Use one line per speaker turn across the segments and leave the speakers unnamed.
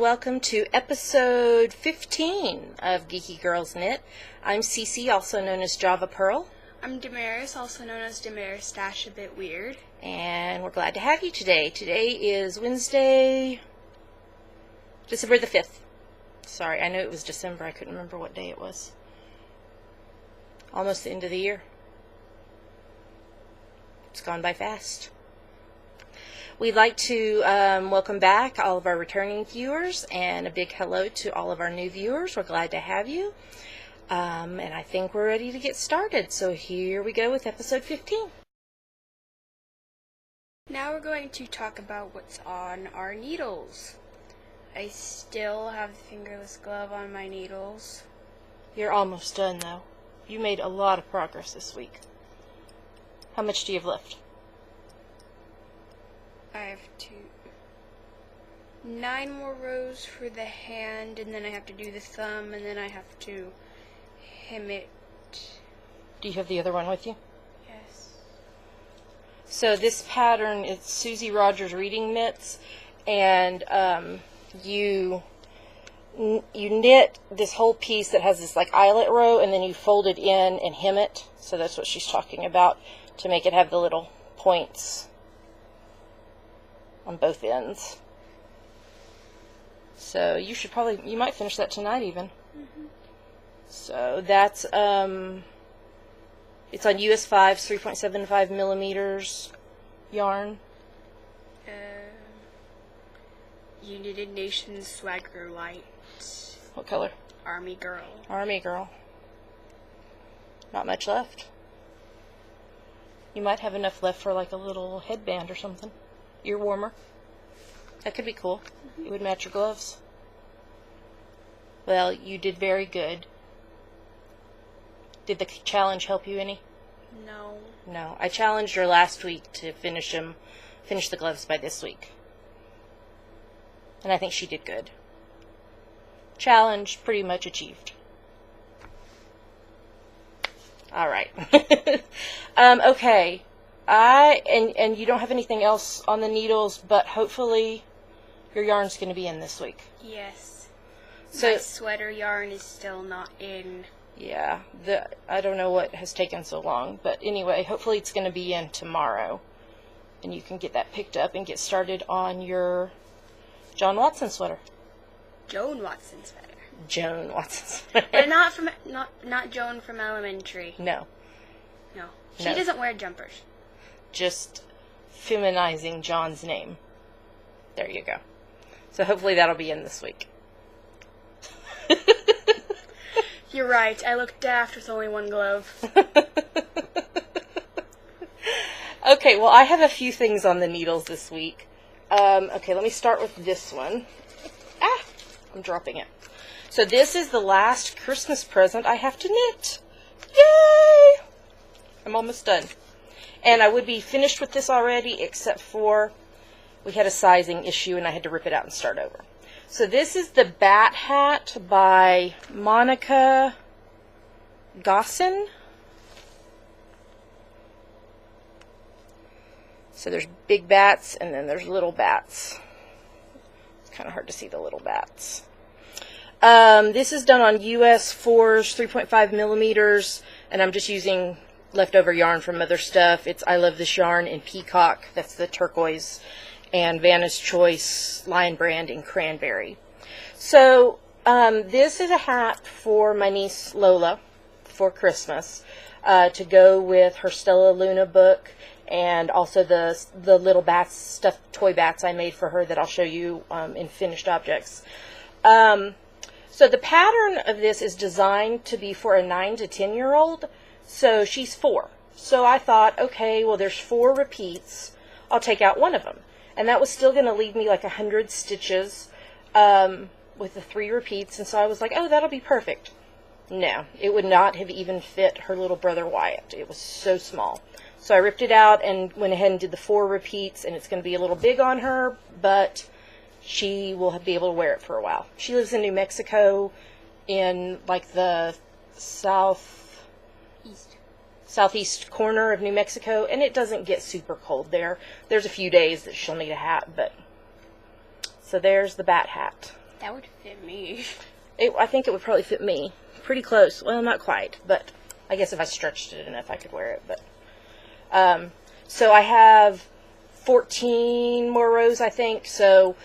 welcome to episode 15 of Geeky Girls Knit. I'm Cece, also known as Java Pearl.
I'm Damaris, also known as Damaris Dash a Bit Weird.
And we're glad to have you today. Today is Wednesday, December the 5th. Sorry, I knew it was December. I couldn't remember what day it was. Almost the end of the year. It's gone by fast. We'd like to welcome back all of our returning viewers and a big hello to all of our new viewers. We're glad to have you. And I think we're ready to get started. So here we go with episode 15.
Now we're going to talk about what's on our needles. I still have the fingerless glove on my needles.
You're almost done though. You made a lot of progress this week. How much do you have left?
I have 9 more rows for the hand, and then I have to do the thumb, and then I have to hem it.
Do you have the other one with you?
Yes.
So this pattern is Susie Rogers Reading Knits, and you knit this whole piece that has this like eyelet row, and then you fold it in and hem it. So that's what she's talking about, to make it have the little points on both ends. So you might finish that tonight even.
Mm-hmm.
So that's it's on US 5's 3.75 millimeters yarn.
United Nations Swagger Light.
What color?
Army Girl.
Army Girl. Not much left. You might have enough left for like a little headband or something. Ear warmer. That could be cool. It would match your gloves. Well, you did very good. Did the challenge help you any?
No.
No. I challenged her last week to finish the gloves by this week. And I think she did good. Challenge pretty much achieved. All right. Okay. And you don't have anything else on the needles, but hopefully your yarn's going to be in this week.
Yes.
So
my sweater yarn is still not in.
Yeah, I don't know what has taken so long, but anyway, hopefully it's going to be in tomorrow, and you can get that picked up and get started on your John Watson sweater.
Joan Watson sweater.
Joan Watson sweater.
But not Joan from elementary.
No.
No. She doesn't wear jumpers.
Just feminizing John's name. There you go. So hopefully that'll be in this week.
You're right. I look daft with only one glove.
Okay, well, I have a few things on the needles this week. Okay, let me start with this one. I'm dropping it. So this is the last Christmas present I have to knit. Yay! I'm almost done. And I would be finished with this already, except for we had a sizing issue and I had to rip it out and start over. So this is the Bat Hat by Monica Gossin. So there's big bats and then there's little bats. It's kind of hard to see the little bats. This is done on US 4's 3.5 millimeters, and I'm just using leftover yarn from other stuff. It's I Love This Yarn in Peacock, that's the turquoise, and Vanna's Choice Lion Brand in Cranberry. So this is a hat for my niece Lola for Christmas, to go with her Stella Luna book, and also the little bats, stuffed toy bats I made for her that I'll show you in finished objects. So the pattern of this is designed to be for a 9 to 10-year-old. So she's 4. So I thought, okay, well, there's 4 repeats. I'll take out one of them. And that was still going to leave me like 100 stitches with the 3 repeats. And so I was like, oh, that'll be perfect. No, it would not have even fit her little brother Wyatt. It was so small. So I ripped it out and went ahead and did the 4 repeats. And it's going to be a little big on her, but she will be able to wear it for a while. She lives in New Mexico in like the southeast corner of New Mexico, and it doesn't get super cold there. There's a few days that she'll need a hat, but so there's the Bat Hat.
That would fit me.
I think it would probably fit me. Pretty close. Well, not quite, but I guess if I stretched it enough, I could wear it. But so I have 14 more rows, I think. So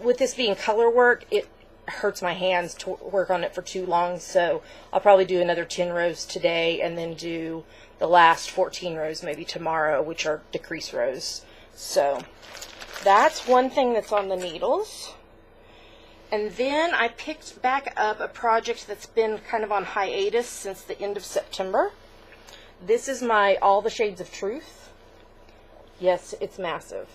with this being color work, it hurts my hands to work on it for too long. So I'll probably do another 10 rows today and then do the last 14 rows maybe tomorrow, which are decrease rows. So that's one thing that's on the needles. And then I picked back up a project that's been kind of on hiatus since the end of September. This is my All the Shades of Truth. Yes, it's massive.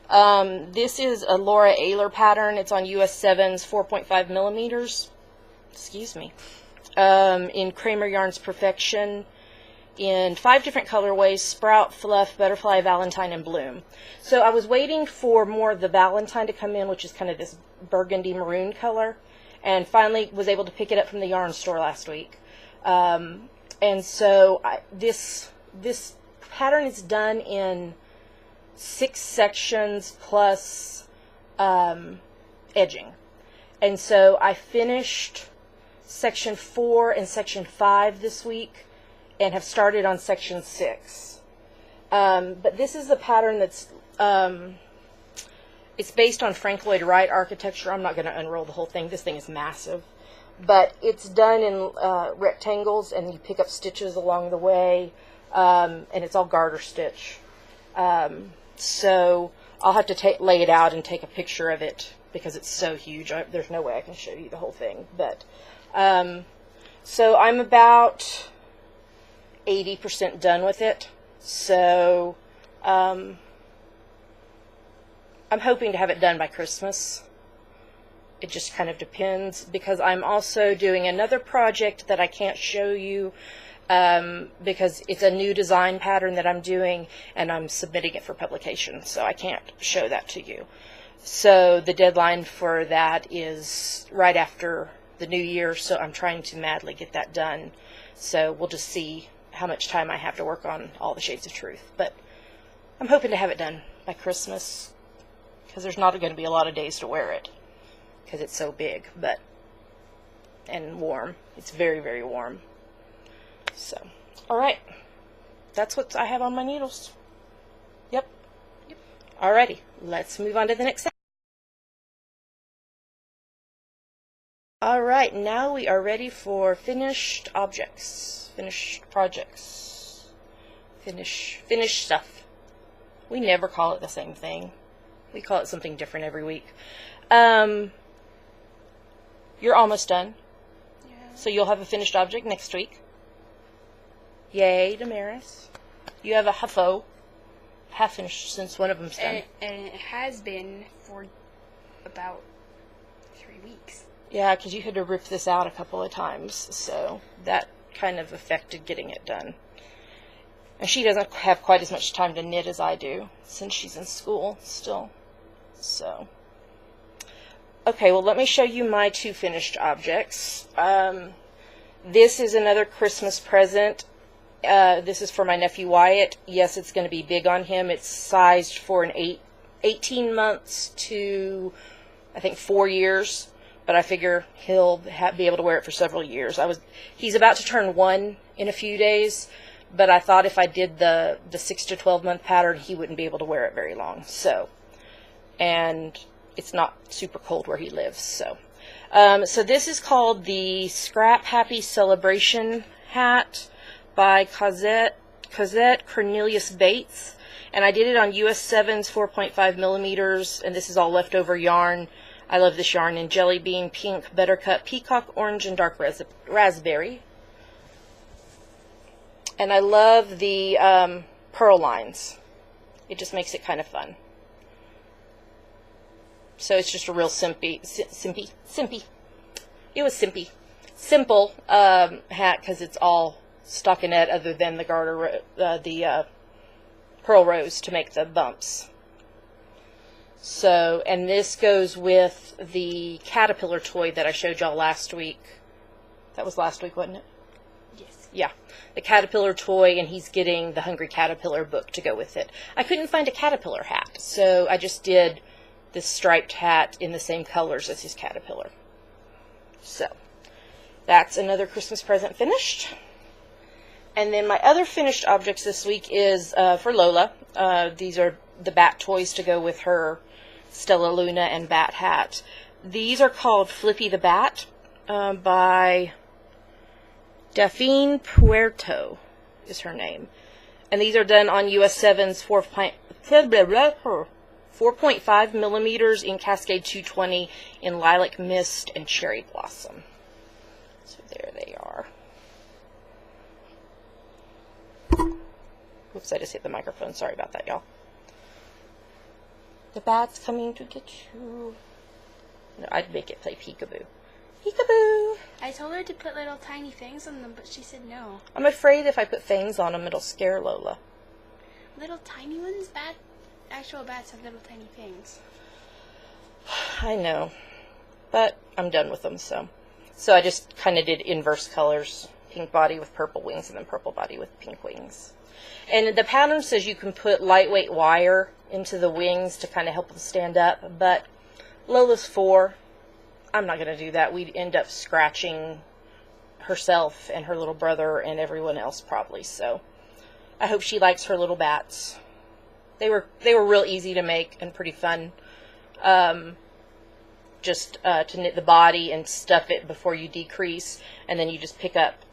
This is a Laura Ayler pattern. It's on US 7s, 4.5 millimeters. Excuse me. In Kramer Yarns Perfection, in 5 different colorways: Sprout, Fluff, Butterfly, Valentine, and Bloom. So I was waiting for more of the Valentine to come in, which is kind of this burgundy maroon color, and finally was able to pick it up from the yarn store last week. And so this pattern is done in 6 sections plus edging. And so I finished section 4 and section 5 this week and have started on section 6. But this is the pattern that's it's based on Frank Lloyd Wright architecture. I'm not going to unroll the whole thing. This thing is massive. But it's done in rectangles, and you pick up stitches along the way, and it's all garter stitch. So I'll have to lay it out and take a picture of it because it's so huge. There's no way I can show you the whole thing. But so I'm about 80% done with it. So I'm hoping to have it done by Christmas. It just kind of depends, because I'm also doing another project that I can't show you because it's a new design pattern that I'm doing, and I'm submitting it for publication, so I can't show that to you. So the deadline for that is right after the new year, so I'm trying to madly get that done. So we'll just see how much time I have to work on All the Shades of Truth. But I'm hoping to have it done by Christmas, because there's not going to be a lot of days to wear it, because it's so big, and warm. It's very, very warm. So, all right. That's what I have on my needles. Yep. Alrighty. Let's move on to the next section. All right. Now we are ready for finished objects, finished projects, finished stuff. We never call it the same thing. We call it something different every week. You're almost done. Yeah. So you'll have a finished object next week. Yay, Damaris. You have a half finished since one of them's done.
And it has been for about 3 weeks.
Yeah, because you had to rip this out a couple of times, so that kind of affected getting it done. And she doesn't have quite as much time to knit as I do, since she's in school still. So, okay, well, let me show you my 2 finished objects. This is another Christmas present. This is for my nephew Wyatt. Yes, it's going to be big on him. It's sized for an 18 months to, I think, 4 years. But I figure he'll be able to wear it for several years. He's about to turn 1 in a few days, but I thought if I did the 6 to 12 month pattern, he wouldn't be able to wear it very long. So, and it's not super cold where he lives. So, so this is called the Scrap Happy Celebration hat by Cosette Cornelius Bates, and I did it on US 7s, 4.5 millimeters, and this is all leftover yarn. I love this yarn in Jelly Bean, Pink, Buttercup, Peacock Orange, and Dark Raspberry. And I love the purl lines. It just makes it kind of fun. So it's just a real simple hat, because it's all stockinette other than the garter, the purl rows to make the bumps. So, and this goes with the caterpillar toy that I showed y'all last week. That was last week, wasn't it?
Yes.
Yeah, the caterpillar toy, and he's getting the Hungry Caterpillar book to go with it. I couldn't find a caterpillar hat, so I just did this striped hat in the same colors as his caterpillar. So, that's another Christmas present finished. And then my other finished objects this week is for Lola. These are the bat toys to go with her Stella Luna and bat hat. These are called Flippy the Bat by Daphne Puerto is her name. And these are done on US 7's 4.5 millimeters in Cascade 220 in Lilac Mist and Cherry Blossom. So there they are. Oops, I just hit the microphone. Sorry about that, y'all. The bat's coming to get you. No, I'd make it play peekaboo. Peekaboo!
I told her to put little tiny fangs on them, but she said no.
I'm afraid if I put fangs on them, it'll scare Lola.
Little tiny ones? Actual bats have little tiny fangs.
I know. But I'm done with them, so. So I just kind of did inverse colors. Pink body with purple wings, and then purple body with pink wings. And the pattern says you can put lightweight wire into the wings to kind of help them stand up, but Lola's 4. I'm not going to do that. We'd end up scratching herself and her little brother and everyone else probably, so I hope she likes her little bats. They were real easy to make and pretty fun. Just to knit the body and stuff it before you decrease, and then you just pick up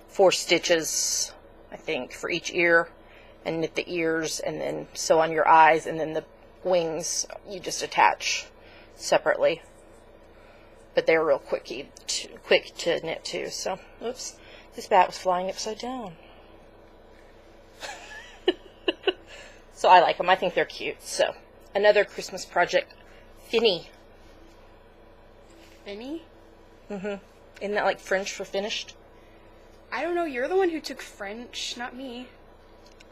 4 stitches, I think, for each ear, and knit the ears, and then sew on your eyes, and then the wings you just attach separately. But they're real quick to knit too. So, oops, this bat was flying upside down. So I like them. I think they're cute. So, another Christmas project, Finny.
Finny?
Mm-hmm. Isn't that like French for finished?
I don't know. You're the one who took French, not me.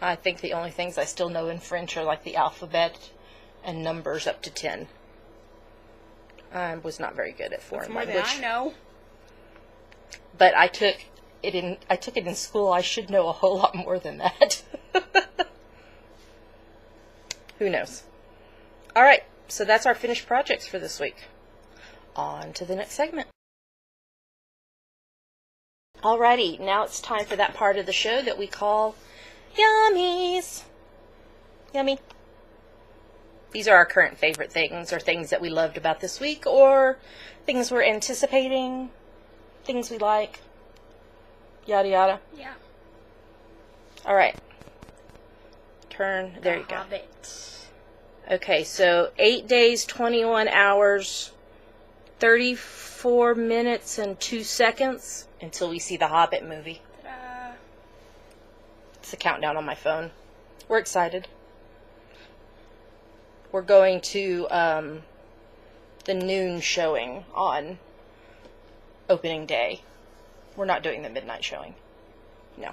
I think the only things I still know in French are like the alphabet and numbers up to 10. I was not very good at foreign language.
More than I know.
But I took it in school. I should know a whole lot more than that. Who knows? All right, so that's our finished projects for this week. On to the next segment. Alrighty, now it's time for that part of the show that we call Yummies. Yummy. These are our current favorite things, or things that we loved about this week, or things we're anticipating, things we like, yada yada.
Yeah.
Alright. There you go.
Hobbit.
Okay, so 8 days, 21 hours, 34 minutes, and 2 seconds until we see the Hobbit movie.
Ta-da.
It's a countdown on my phone. We're excited. We're going to the noon showing on opening day. We're not doing the midnight showing. No.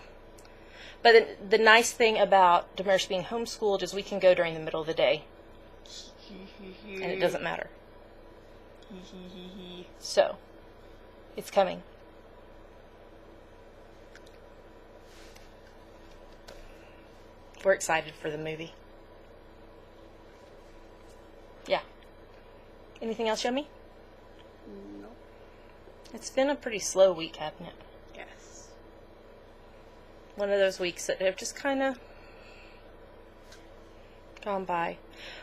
But the nice thing about Damaris being homeschooled is we can go during the middle of the day. And it doesn't matter. So, it's coming. We're excited for the movie. Yeah. Anything else, Yummy?
No.
It's been a pretty slow week, hasn't it?
Yes.
One of those weeks that have just kind of gone by.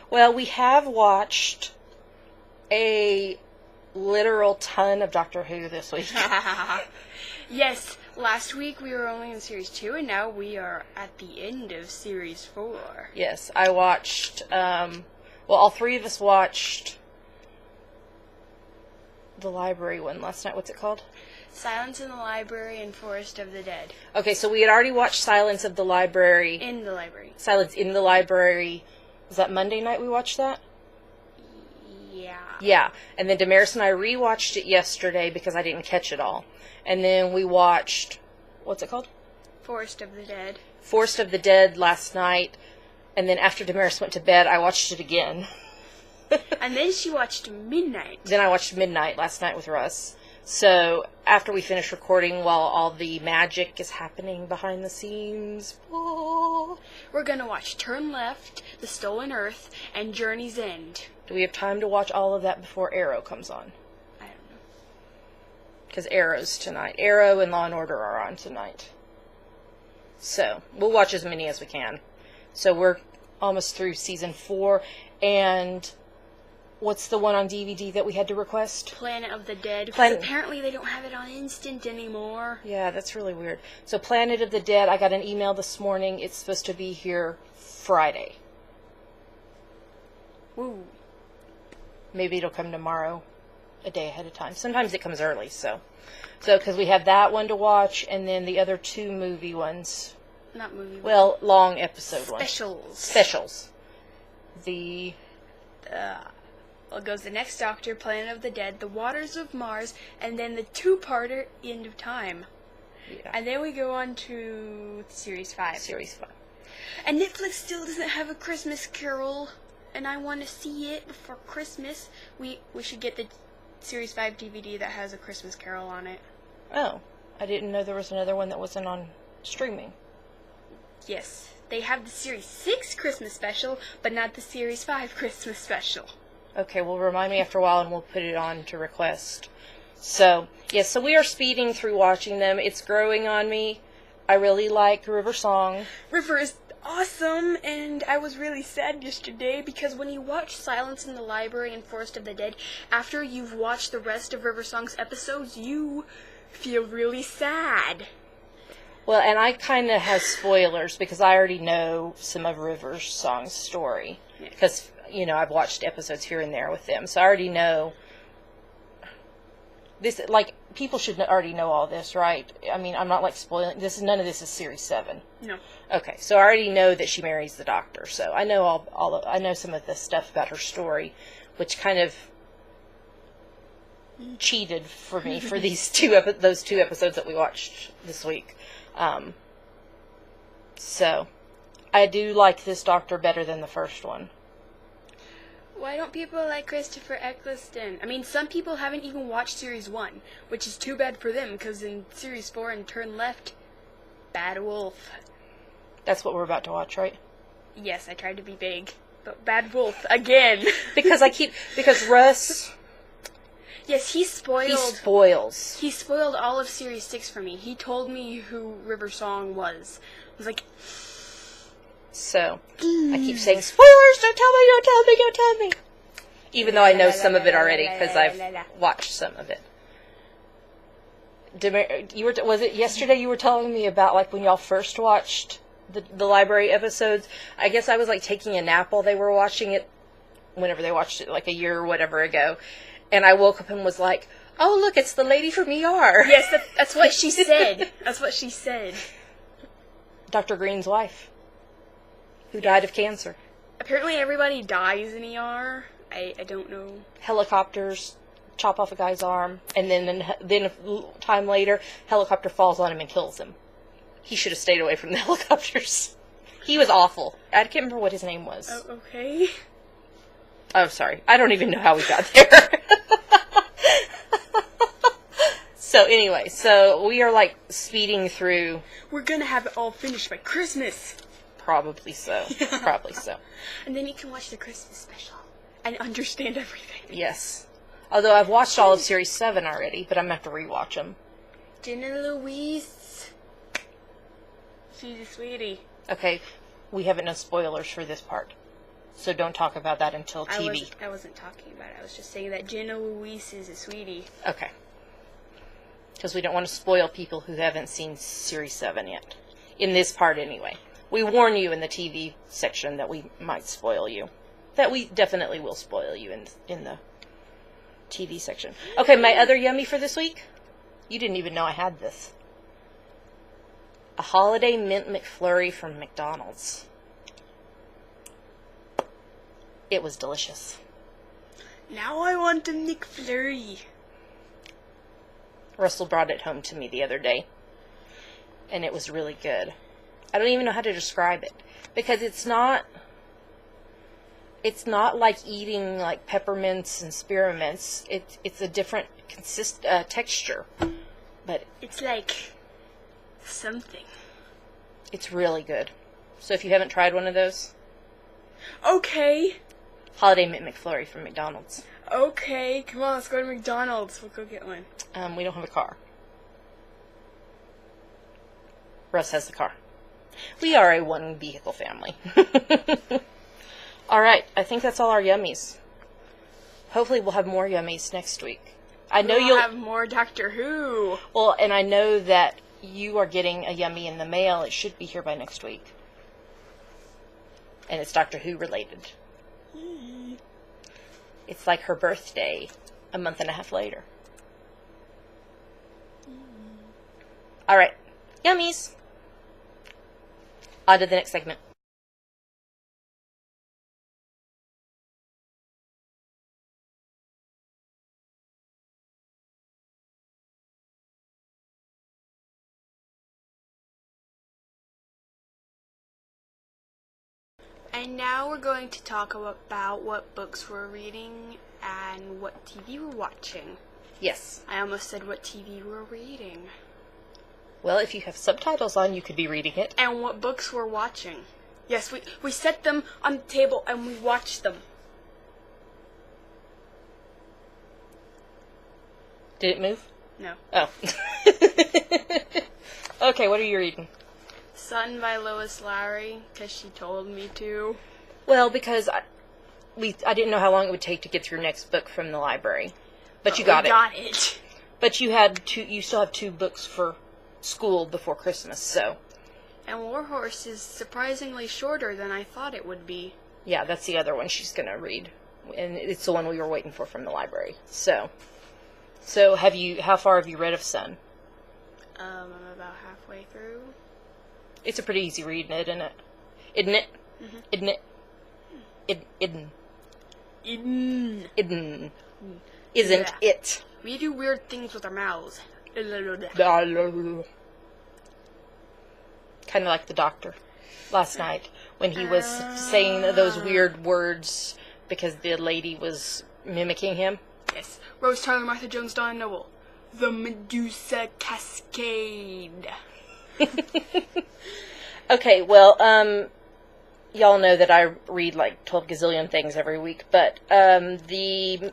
Well, we have watched a literal ton of Doctor Who this week.
Yes, last week we were only in Series 2, and now we are at the end of Series 4.
Yes, I watched, all 3 of us watched the library one last night. What's it called?
Silence in the Library and Forest of the Dead.
Okay, so we had already watched Silence of the Library.
In the library.
Silence in the Library. Was that Monday night we watched that?
Yeah.
Yeah, and then Damaris and I rewatched it yesterday because I didn't catch it all. And then we watched, what's it called?
Forest of the Dead.
Forest of the Dead last night. And then after Damaris went to bed, I watched it again.
And then she watched Midnight.
Then I watched Midnight last night with Russ. So after we finish recording, while all the magic is happening behind the scenes,
We're gonna watch Turn Left, The Stolen Earth, and Journey's End.
Do we have time to watch all of that before Arrow comes on?
I don't know.
Because Arrow's tonight. Arrow and Law & Order are on tonight. So, we'll watch as many as we can. So, we're almost through season 4. And what's the one on DVD that we had to request?
Planet of the Dead. Apparently they don't have it on instant anymore.
Yeah, that's really weird. So, Planet of the Dead, I got an email this morning. It's supposed to be here Friday.
Woo.
Maybe it'll come tomorrow, a day ahead of time. Sometimes it comes early, so because we have that one to watch, and then the other 2 movie ones.
Not movie.
Well, long episode ones.
Specials.
The...
Well, it goes The Next Doctor, Planet of the Dead, The Waters of Mars, and then the 2-parter, End of Time.
Yeah.
And then we go on to Series 5.
Series 5.
And Netflix still doesn't have a Christmas Carol, and I want to see it before Christmas. We should get the Series 5 DVD that has a Christmas Carol on it.
Oh, I didn't know there was another one that wasn't on streaming.
Yes, they have the Series 6 Christmas special, but not the Series 5 Christmas special.
Okay, well, remind me after a while, and we'll put it on to request. So, yes, so we are speeding through watching them. It's growing on me. I really like River Song.
River is awesome, and I was really sad yesterday because when you watch Silence in the Library and Forest of the Dead, after you've watched the rest of River Song's episodes, you feel really sad.
Well, and I kind of have spoilers because I already know some of River Song's story. Because, I've watched episodes here and there with them, so I already know. This, people should already know all this, right? I mean, I'm not, spoiling. None of this is Series 7.
No.
Okay, so I already know that she marries the Doctor, so I know I know some of the stuff about her story, which kind of cheated for me for those 2 episodes that we watched this week. So, I do like this Doctor better than the first one.
Why don't people like Christopher Eccleston? I mean, some people haven't even watched Series 1, which is too bad for them, because in Series 4 and Turn Left, Bad Wolf.
That's what we're about to watch, right?
Yes, I tried to be big, but Bad Wolf, again.
because Russ...
Yes, he spoils all of Series 6 for me. He told me who River Song was. I was like...
So, I keep saying, spoilers, don't tell me. Even though I know some of it already, because I've watched some of it. Was it yesterday you were telling me about, when y'all first watched the library episodes? I guess I was, taking a nap while they were watching it, whenever they watched it, a year or whatever ago. And I woke up and was like, oh, look, it's the lady from ER.
Yes, that's what she said. That's what she said.
Dr. Green's wife, who died of cancer.
Apparently everybody dies in ER. I don't know.
Helicopters chop off a guy's arm, and then a time later, helicopter falls on him and kills him. He should have stayed away from the helicopters. He was awful. I can't remember what his name was.
Oh, okay.
Oh, sorry. I don't even know how we got there. So anyway, we are speeding through.
We're gonna have it all finished by Christmas.
Probably so. Probably so.
And then you can watch the Christmas special and understand everything.
Yes. Although I've watched all of Series 7 already, but I'm going to have to rewatch them.
Jenna Louise. She's a sweetie.
Okay, we haven't no spoilers for this part. So don't talk about that until TV.
I wasn't talking about it. I was just saying that Jenna Louise is a sweetie.
Okay. Because we don't want to spoil people who haven't seen Series 7 yet. In this part, anyway. We warn you in the TV section that we might spoil you. That we definitely will spoil you in the TV section. Okay, my other yummy for this week. You didn't even know I had this. A holiday mint McFlurry from McDonald's. It was delicious.
Now I want a McFlurry.
Russell brought it home to me the other day. And it was really good. I don't even know how to describe it. Because it's not like eating peppermints and spearmints. It's a different texture. But
it's like something.
It's really good. So if you haven't tried one of those,
Okay.
Holiday Mint McFlurry from McDonald's.
Okay. Come on, let's go to McDonald's. We'll go get one.
We don't have a car. Russ has the car. We are a one-vehicle family. All right, I think that's all our yummies. Hopefully we'll have more yummies next week. I know
We'll
you'll
have more Doctor Who.
Well, and I know that you are getting a yummy in the mail. It should be here by next week. And it's Doctor Who related. It's like her birthday a month and a half later. All right, yummies. On to the next segment.
And now we're going to talk about what books we're reading and what TV we're watching.
Yes.
I almost said what TV we're reading.
Well, if you have subtitles on, you could be reading it.
And what books we're watching. Yes, we set them on the table and we watched them.
Did it move?
No.
Oh. Okay, what are you reading?
Sun by Lois Lowry, because she told me to.
Well, because I didn't know how long it would take to get through next book from the library. But you got it.
Got it.
But you still have 2 books for school before Christmas, so.
And Warhorse is surprisingly shorter than I thought it would be.
Yeah, that's the other one she's going to read. And it's the one we were waiting for from the library. So how far have you read of Sun?
I'm about halfway through.
It's a pretty easy read, isn't it? Isn't it?
Mm-hmm.
Isn't it? Isn't
Yeah.
it?
We do weird things with our mouths.
Kind of like the doctor last night when he was saying those weird words because the lady was mimicking him.
Yes. Rose Tyler, Martha Jones, Donna Noble. The Medusa Cascade.
Okay, well, y'all know that I read like 12 gazillion things every week, but the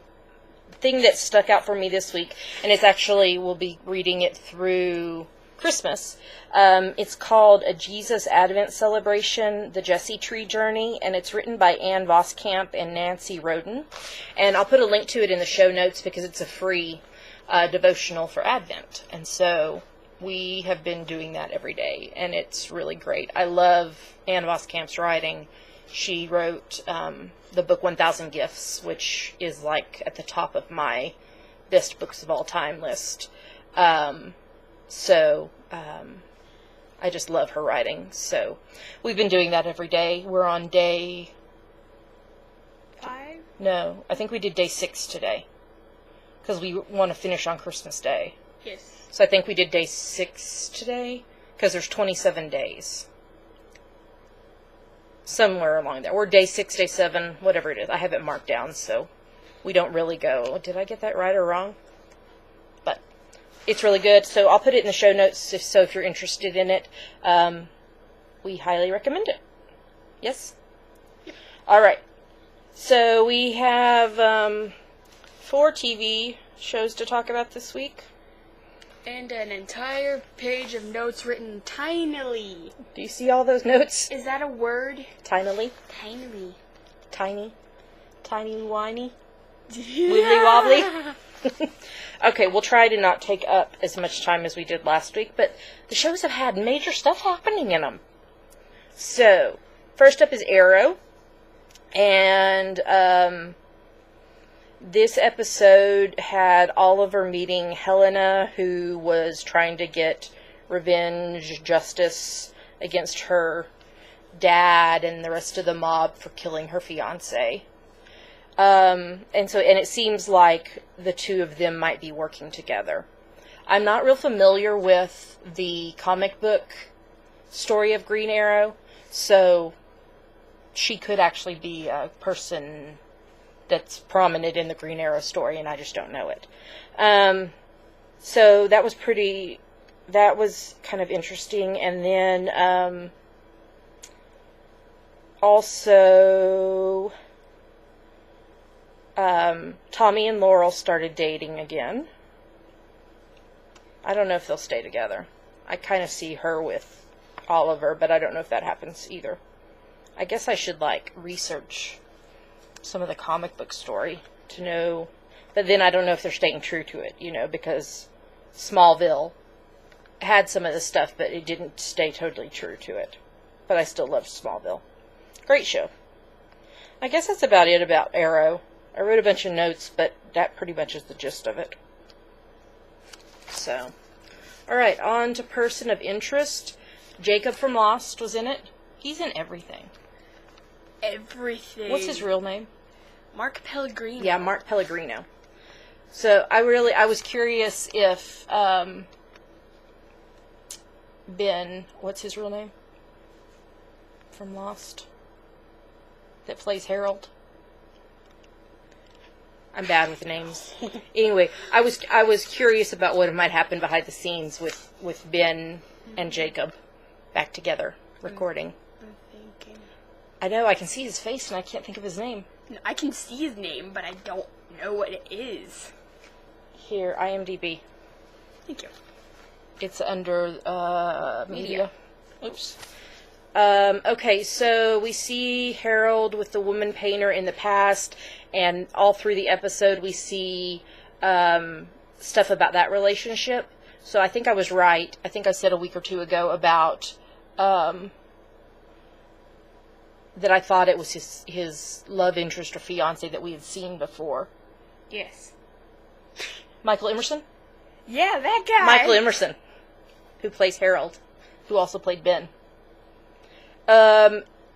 thing that stuck out for me this week, and it's actually, we'll be reading it through Christmas, it's called A Jesus Advent Celebration, The Jesse Tree Journey, and it's written by Ann Voskamp and Nancy Roden, and I'll put a link to it in the show notes because it's a free devotional for Advent, and so we have been doing that every day, and it's really great. I love Ann Voskamp's writing. She wrote the book 1,000 Gifts, which is like at the top of my best books of all time list. I just love her writing. So we've been doing that every day. We're on day
5?
No, I think we did day 6 today because we want to finish on Christmas Day.
Yes.
So I think we did day 6 today, because there's 27 days. Somewhere along there. Or day 6, day 7, whatever it is. I have it marked down, so we don't really go, did I get that right or wrong? But it's really good, so I'll put it in the show notes, if you're interested in it. We highly recommend it. Yes?
Yep.
All right. So we have 4 TV shows to talk about this week.
And an entire page of notes written tinily.
Do you see all those notes?
Is that a word?
Tinily?
Tinily.
Tiny? Tiny whiny? Wibbly wobbly? Okay, we'll try to not take up as much time as we did last week, but the shows have had major stuff happening in them. So, first up is Arrow, and this episode had Oliver meeting Helena, who was trying to get revenge, justice against her dad and the rest of the mob for killing her fiance. And it seems like the two of them might be working together. I'm not real familiar with the comic book story of Green Arrow, so she could actually be a person that's prominent in the Green Arrow story, and I just don't know it. So that was kind of interesting. And then Also, Tommy and Laurel started dating again. I don't know if they'll stay together. I kind of see her with Oliver, but I don't know if that happens either. I guess I should, research some of the comic book story to know. But then I don't know if they're staying true to it, because Smallville had some of the stuff, but it didn't stay totally true to it. But I still loved Smallville. Great show. I guess that's about it about Arrow. I wrote a bunch of notes, but that pretty much is the gist of it. So, alright, on to Person of Interest. Jacob from Lost was in it. He's in everything.
Everything.
What's his real name?
Mark Pellegrino.
Yeah, Mark Pellegrino. So, I was curious if, Ben, what's his real name? From Lost? That plays Harold? I'm bad with names. Anyway, I was curious about what might happen behind the scenes with Ben and Jacob back together recording.
I'm thinking.
I know, I can see his face and I can't think of his name.
No, I can see his name, but I don't know what it is.
Here, IMDb.
Thank you.
It's under media. Oops. Okay, so we see Harold with the woman painter in the past, and all through the episode we see stuff about that relationship. So I think I was right. I think I said a week or two ago about that I thought it was his love interest or fiance that we had seen before.
Yes.
Michael Emerson?
Yeah, that guy.
Michael Emerson, who plays Harold, who also played Ben.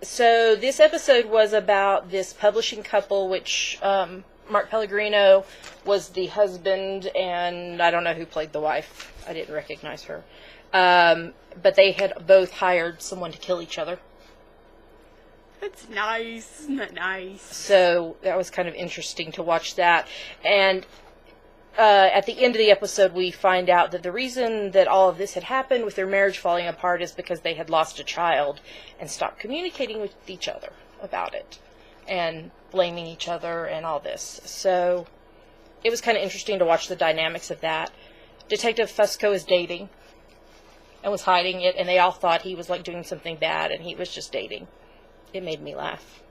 So this episode was about this publishing couple, which Mark Pellegrino was the husband, and I don't know who played the wife. I didn't recognize her. But they had both hired someone to kill each other.
That's nice. Isn't that nice?
So that was kind of interesting to watch that. And at the end of the episode, we find out that the reason that all of this had happened with their marriage falling apart is because they had lost a child and stopped communicating with each other about it and blaming each other and all this. So it was kind of interesting to watch the dynamics of that. Detective Fusco is dating and was hiding it, and they all thought he was doing something bad, and he was just dating. It made me laugh.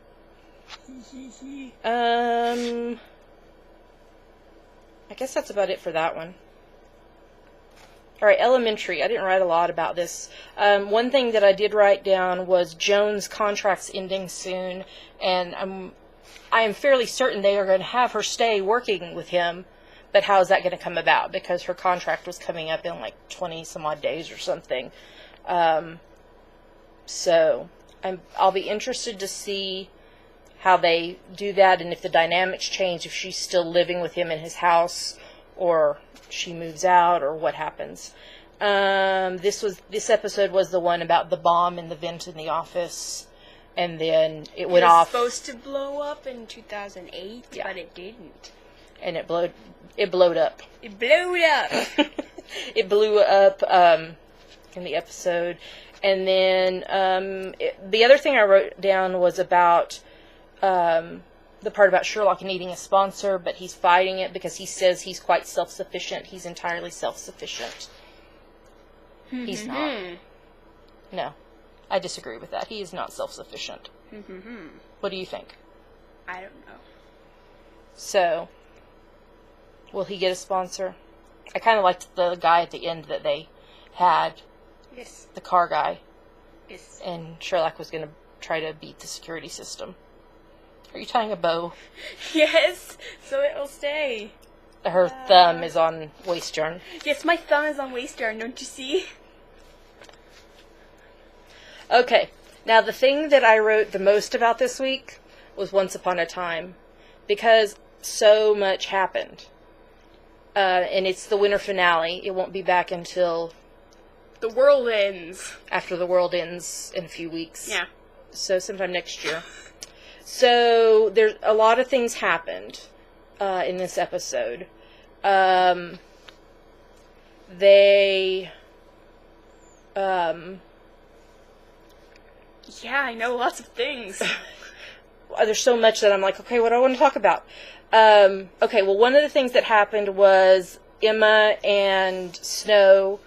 I guess that's about it for that one. Alright, Elementary. I didn't write a lot about this. One thing that I did write down was Joan's contract's ending soon, and I am fairly certain they are going to have her stay working with him, but how is that going to come about? Because her contract was coming up in 20 some odd days or something. So, I'll be interested to see how they do that, and if the dynamics change, if she's still living with him in his house, or she moves out, or what happens. This episode was the one about the bomb in the vent in the office, and then it went off.
It was supposed to blow up in 2008,
Yeah.
but it didn't.
And it blowed up.
It blowed up.
It blew up in the episode. And then the other thing I wrote down was about the part about Sherlock needing a sponsor, but he's fighting it because he says he's quite self-sufficient. He's entirely self-sufficient. He's not. No, I disagree with that. He is not self-sufficient. What do you think?
I don't know.
So, will he get a sponsor? I kind of liked the guy at the end that they had.
Yes.
The car guy.
Yes.
And Sherlock was going to try to beat the security system. Are you tying a bow?
Yes, so it'll stay.
Her thumb is on waist yarn.
Yes, my thumb is on waist yarn, don't you see?
Okay, now the thing that I wrote the most about this week was Once Upon a Time, because so much happened. And it's the winter finale. It won't be back until
The world ends.
after the world ends in a few weeks.
Yeah.
So sometime next year. So there's a lot of things happened in this episode.
Yeah, I know lots of things.
There's so much that I'm like, okay, what do I want to talk about? Okay, well, one of the things that happened was Emma and Snow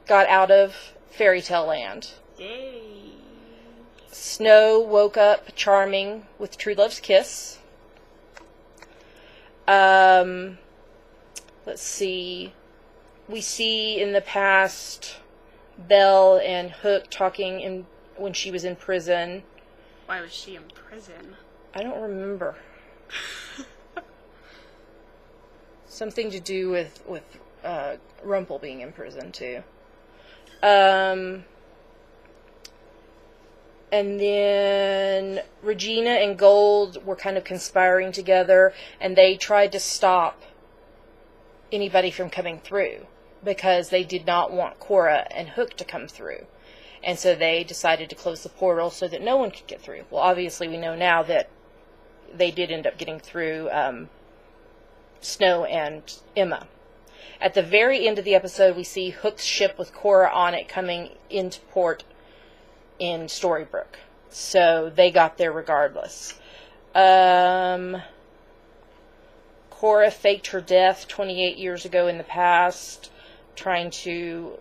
got out of Fairy Tale Land.
Yay.
Snow woke up charming with True Love's kiss. Let's see. We see in the past Belle and Hook talking when she was in prison.
Why was she in prison?
I don't remember. Something to do with Rumpel being in prison too. And then Regina and Gold were kind of conspiring together, and they tried to stop anybody from coming through because they did not want Cora and Hook to come through. And so they decided to close the portal so that no one could get through. Well, obviously we know now that they did end up getting through Snow and Emma. At the very end of the episode, we see Hook's ship with Cora on it coming into port in Storybrooke. So they got there regardless. Cora faked her death 28 years ago in the past, trying to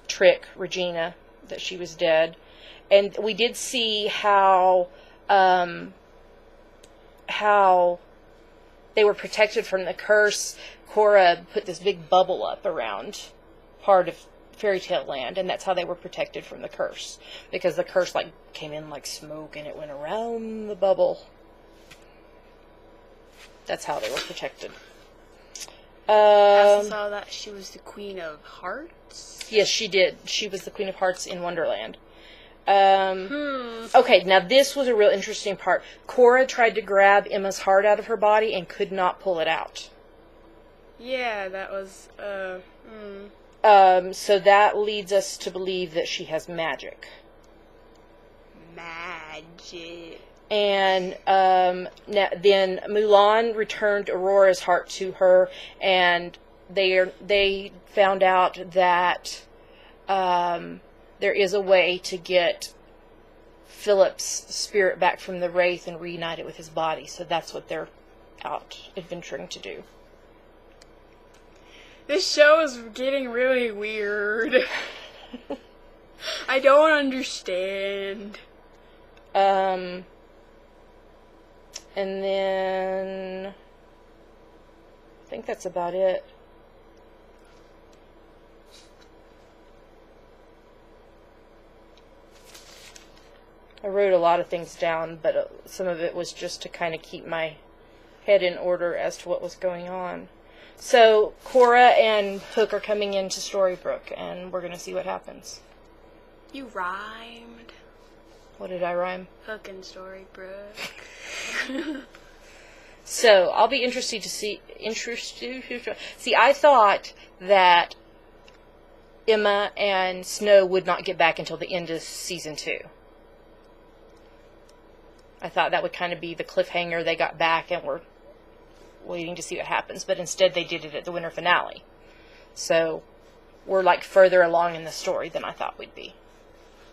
trick Regina that she was dead. And we did see how they were protected from the curse. Cora put this big bubble up around part of Fairy Tale Land, and that's how they were protected from the curse. Because the curse came in like smoke and it went around the bubble. That's how they were protected.
I also saw that she was the Queen of Hearts.
Yes, she did. She was the Queen of Hearts in Wonderland. Okay, now this was a real interesting part. Cora tried to grab Emma's heart out of her body and could not pull it out.
Yeah, that was,
So that leads us to believe that she has magic.
Magic.
And then Mulan returned Aurora's heart to her, and they found out that there is a way to get Philip's spirit back from the Wraith and reunite it with his body. So that's what they're out adventuring to do.
This show is getting really weird. I don't understand.
And then I think that's about it. I wrote a lot of things down, but some of it was just to kind of keep my head in order as to what was going on. So Cora and Hook are coming into Storybrooke, and we're going to see what happens.
You rhymed.
What did I rhyme?
Hook and Storybrooke.
So I'll be interested to see. See, I thought that Emma and Snow would not get back until the end of season 2. I thought that would kind of be the cliffhanger. They got back and were waiting to see what happens, but instead they did it at the winter finale. So we're further along in the story than I thought we'd be,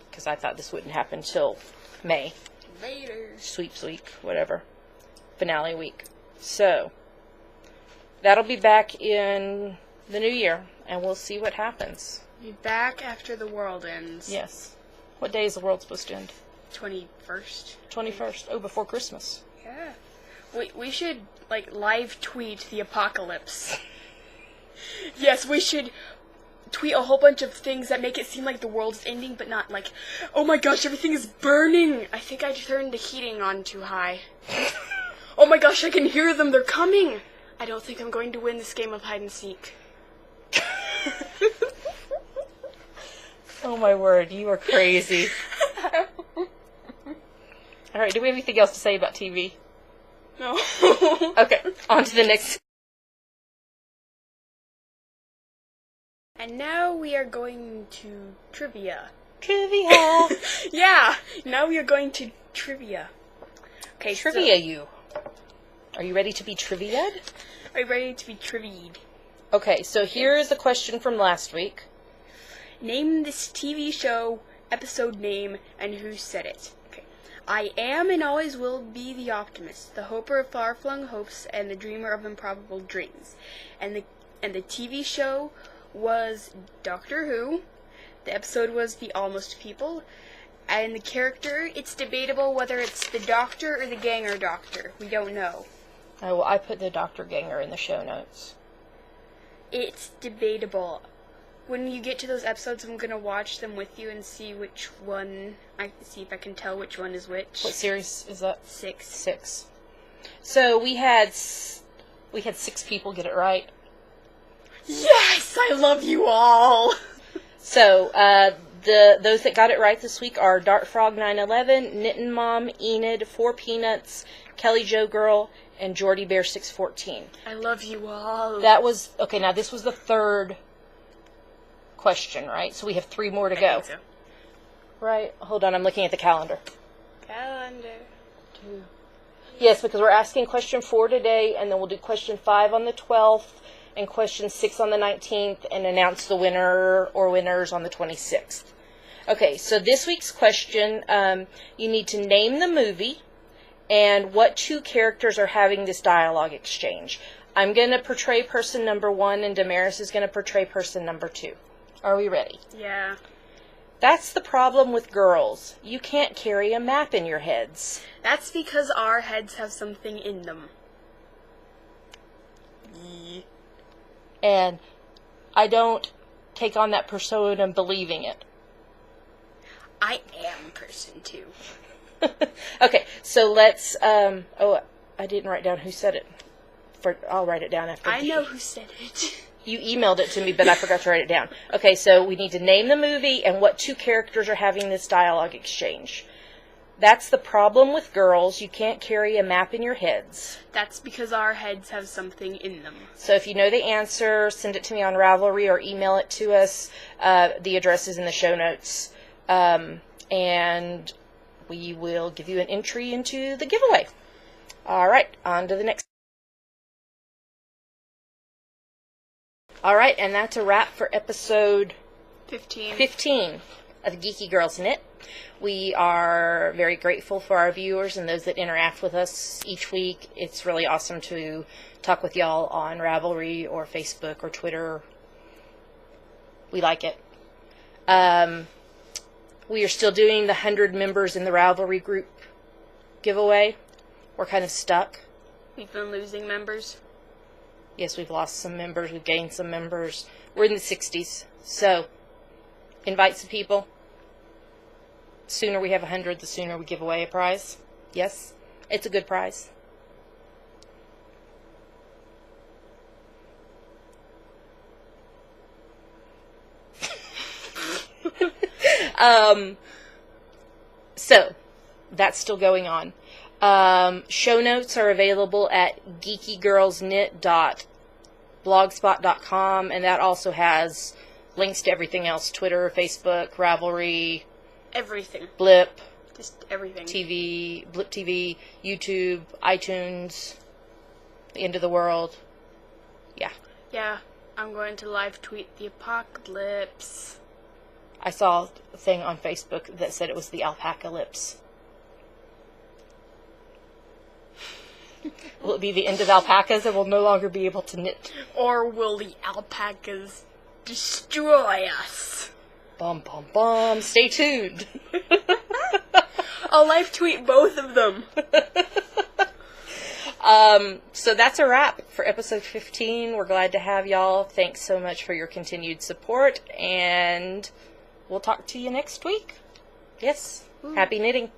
because I thought this wouldn't happen till May.
Later.
Sweeps week, whatever. Finale week. So that'll be back in the new year, and we'll see what happens.
Be back after the world ends.
Yes. What day is the world supposed to end?
21st.
21st. Oh, before Christmas.
Yeah. We should, live tweet the apocalypse. Yes, we should tweet a whole bunch of things that make it seem like the world's ending, but not oh my gosh, everything is burning. I think I turned the heating on too high. Oh my gosh, I can hear them. They're coming. I don't think I'm going to win this game of hide and seek.
Oh my word, you are crazy. Alright, do we have anything else to say about TV?
No.
Okay, on to the next.
And now we are going to trivia.
Trivia!
Yeah, now we are going to trivia. Okay,
Trivia you. Are you ready to be trivia'd?
Are you ready to be trivia'd?
Okay, so here is a question from last week.
Name this TV show episode name, and who said it. Okay. I am and always will be the optimist, the hoper of far-flung hopes, and the dreamer of improbable dreams. And the TV show was Doctor Who. The episode was The Almost People. And the character, it's debatable whether it's the Doctor or the Ganger Doctor. We don't know.
Oh, well, I put the Dr. Ganger in the show notes.
It's debatable. When you get to those episodes, I'm going to watch them with you and see which one, see if I can tell which one is which.
What series is that?
6.
6. So we had 6 people get it right.
Yes! I love you all!
So, those that got it right this week are Dart Frog 911, Knittin' Mom, Enid, 4 Peanuts, Kelly Joe Girl, and Jordy Bear 614.
I love you all.
That was, okay, now this was the 3rd question, right? So we have 3 more to go.
So.
Right? Hold on, I'm looking at the calendar.
Calendar.
2. Yes, because we're asking question 4 today, and then we'll do question 5 on the 12th, and question 6 on the 19th, and announce the winner or winners on the 26th. Okay, so this week's question, you need to name the movie and what 2 characters are having this dialogue exchange. I'm going to portray person number 1, and Damaris is going to portray person number 2. Are we ready?
Yeah.
That's the problem with girls. You can't carry a map in your heads.
That's because our heads have something in them.
And I don't take on that persona believing it.
I am person 2.
Okay, so let's, oh, I didn't write down who said it. I'll write it down after.
I know who said it.
You emailed it to me, but I forgot to write it down. Okay, so we need to name the movie and what 2 characters are having this dialogue exchange. That's the problem with girls. You can't carry a map in your heads.
That's because our heads have something in them.
So if you know the answer, send it to me on Ravelry or email it to us. The address is in the show notes. And we will give you an entry into the giveaway. All right, on to the next. All right, and that's a wrap for episode 15 of the Geeky Girls Knit. We are very grateful for our viewers and those that interact with us each week. It's really awesome to talk with y'all on Ravelry or Facebook or Twitter. We like it. We are still doing the 100 members in the Ravelry group giveaway. We're kind of stuck.
We've been losing members.
Yes, we've lost some members. We've gained some members. We're in the 60s. So, invite some people. The sooner we have 100, the sooner we give away a prize. Yes, it's a good prize. So, that's still going on. Show notes are available at geekygirlsknit.blogspot.com, and that also has links to everything else: Twitter, Facebook, Ravelry,
everything.
Blip,
Just everything.
TV, Blip TV, YouTube, iTunes, the end of the world. Yeah.
Yeah, I'm going to live tweet the apocalypse.
I saw a thing on Facebook that said it was the alpacalypse. Will it be the end of alpacas and we'll no longer be able to knit?
Or will the alpacas destroy us?
Bum, bum, bum. Stay tuned.
I'll live tweet both of them.
So that's a wrap for episode 15. We're glad to have y'all. Thanks so much for your continued support, and we'll talk to you next week. Yes. Happy knitting.